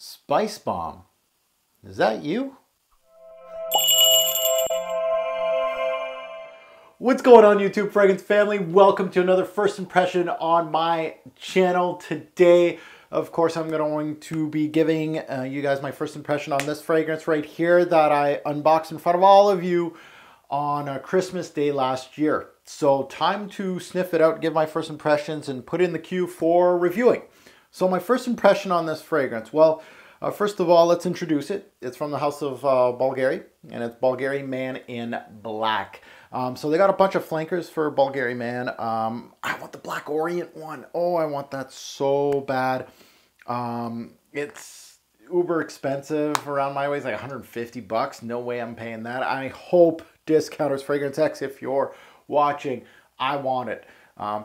Spice Bomb. Is that you? What's going on, YouTube fragrance family? Welcome to another first impression on my channel. Today, of course, I'm going to be giving you guys my first impression on this fragrance right here that I unboxed in front of all of you on Christmas Day last year. So time to sniff it out, give my first impressions, and put in the queue for reviewing. So my first impression on this fragrance, well, first of all, let's introduce it. It's from the house of Bvlgari, and it's Bvlgari Man in Black. So they got a bunch of flankers for Bvlgari Man. I want the Black Orient one. Oh, I want that so bad. It's uber expensive around my way. It's like 150 bucks. No way I'm paying that. I hope Discounters Fragrance X, if you're watching, I want it.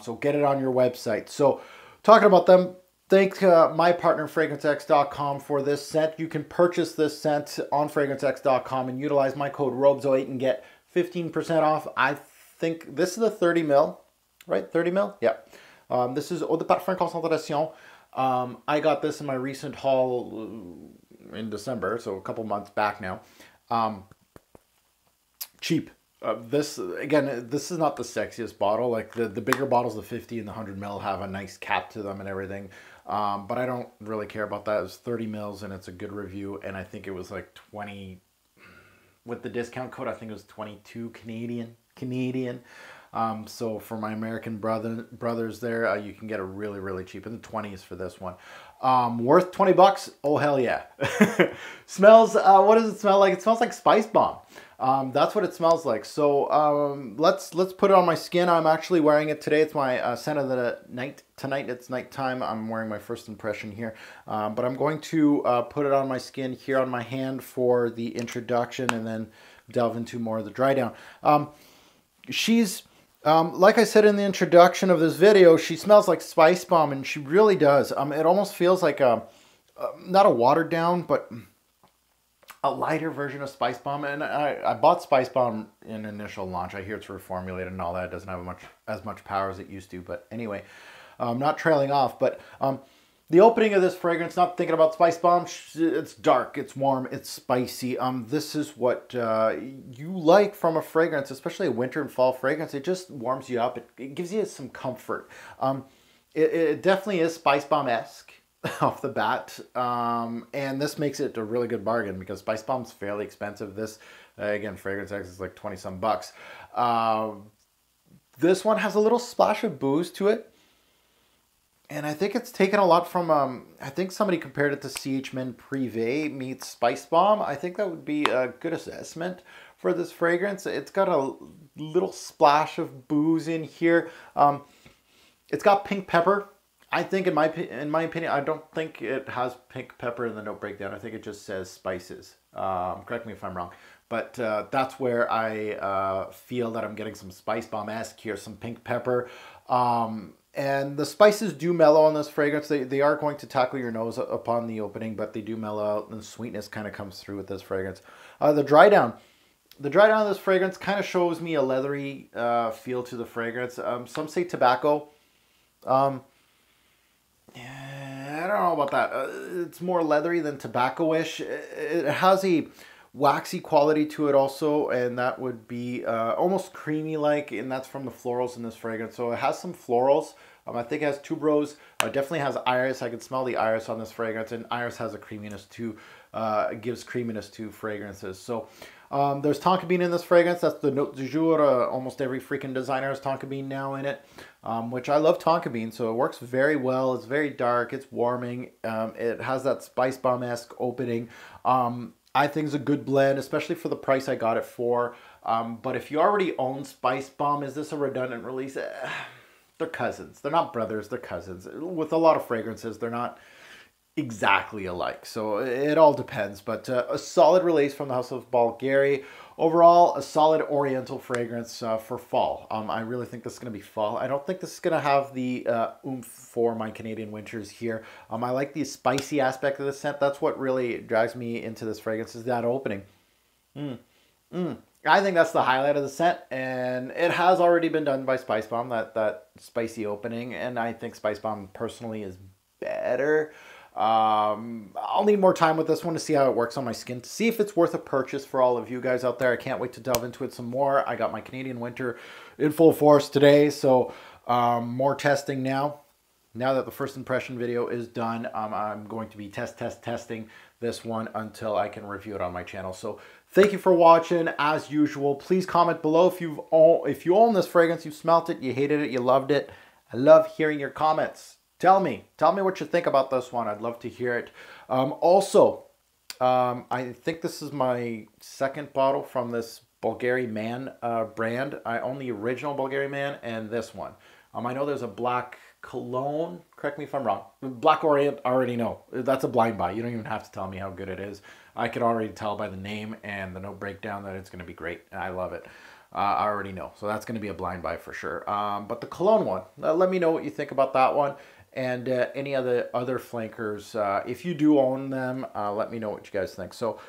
So get it on your website. So talking about them, thank my partner FragranceX.com for this scent. You can purchase this scent on FragranceX.com and utilize my code ROBES08 and get 15% off. I think this is a 30 mil, right? 30 mil? Yeah. This is Eau de Parfum Concentration. I got this in my recent haul in December, so a couple months back now. Cheap. This, again, this is not the sexiest bottle. Like the bigger bottles, the 50 and the 100 mil, have a nice cap to them and everything. But I don't really care about that. It was 30 mils and it's a good review. And I think it was like 20, with the discount code, I think it was 22 Canadian. So for my American brothers there, you can get it really, really cheap. In the 20s for this one. Worth 20 bucks. Oh, hell yeah. Smells, what does it smell like? It smells like Spice Bomb. That's what it smells like. So let's put it on my skin. I'm actually wearing it today. It's my scent of the night. Tonight it's nighttime. I'm wearing my first impression here. But I'm going to put it on my skin here on my hand for the introduction and then delve into more of the dry down. She's... like I said in the introduction of this video, she smells like Spice Bomb, and she really does. It almost feels like not a watered down, but a lighter version of Spice Bomb. And I bought Spice Bomb in initial launch. I hear it's reformulated and all that. It doesn't have as much power as it used to. But anyway, not trailing off. But the opening of this fragrance, not thinking about Spice Bomb, it's dark, it's warm, it's spicy. This is what you like from a fragrance, especially a winter and fall fragrance. It just warms you up. It gives you some comfort. It definitely is Spice Bomb-esque off the bat. And this makes it a really good bargain because Spice Bomb's fairly expensive. This, again, Fragrance X is like 20 some bucks. This one has a little splash of booze to it. And I think it's taken a lot from, I think somebody compared it to CH Men Privé meets Spice Bomb. I think that would be a good assessment for this fragrance. It's got a little splash of booze in here. It's got pink pepper. I think, in my opinion, I don't think it has pink pepper in the note breakdown. I think it just says spices. Correct me if I'm wrong. But that's where I feel that I'm getting some Spice Bomb-esque here, some pink pepper. And the spices do mellow on this fragrance. They are going to tackle your nose upon the opening, but they do mellow out, and the sweetness kind of comes through with this fragrance. The dry down of this fragrance kind of shows me a leathery feel to the fragrance. Some say tobacco. Yeah, I don't know about that. It's more leathery than tobacco-ish. It has a waxy quality to it also, and that would be almost creamy-like, and that's from the florals in this fragrance. So it has some florals. I think it has tuberose. Definitely has iris. I can smell the iris on this fragrance, and iris has a creaminess too. It gives creaminess to fragrances. So there's tonka bean in this fragrance. That's the note du jour. Almost every freaking designer has tonka bean now in it, which I love tonka bean, so it works very well. It's very dark. It's warming. It has that Spice Bomb-esque opening. I think it's a good blend, especially for the price I got it for. But if you already own Spice Bomb, is this a redundant release? They're cousins. They're not brothers. They're cousins. With a lot of fragrances, they're not exactly alike. So it all depends. But a solid release from the house of Bvlgari. Overall, a solid oriental fragrance for fall. I really think this is going to be fall. I don't think this is going to have the oomph for my Canadian winters here. I like the spicy aspect of the scent. That's what really drags me into this fragrance, is that opening. I think that's the highlight of the scent, and it has already been done by Spice Bomb, that spicy opening, and I think Spice Bomb personally is better. I'll need more time with this one to see how it works on my skin, to see if it's worth a purchase for all of you guys out there. I can't wait to delve into it some more. I got my Canadian winter in full force today, so more testing now. Now that the first impression video is done, I'm going to be testing this one until I can review it on my channel. So thank you for watching. As usual, please comment below if you own this fragrance, you smelt it, you hated it, you loved it. I love hearing your comments. Tell me what you think about this one. I'd love to hear it. I think this is my second bottle from this Bvlgari Man brand. I own the original Bvlgari Man and this one. I know there's a black cologne. Correct me if I'm wrong. Black Orient, I already know. That's a blind buy. You don't even have to tell me how good it is. I could already tell by the name and the note breakdown that it's going to be great. I love it. I already know. So that's going to be a blind buy for sure. But the cologne one, let me know what you think about that one. And any other flankers, if you do own them, let me know what you guys think. So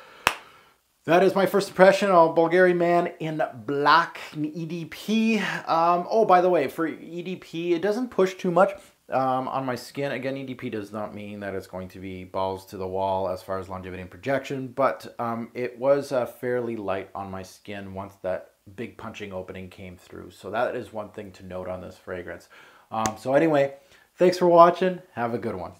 that is my first impression on Bvlgari Man in black EDP. Oh, by the way, for EDP, it doesn't push too much on my skin. Again, EDP does not mean that it's going to be balls to the wall as far as longevity and projection, but it was fairly light on my skin once that big punching opening came through. So that is one thing to note on this fragrance. So anyway, thanks for watching. Have a good one.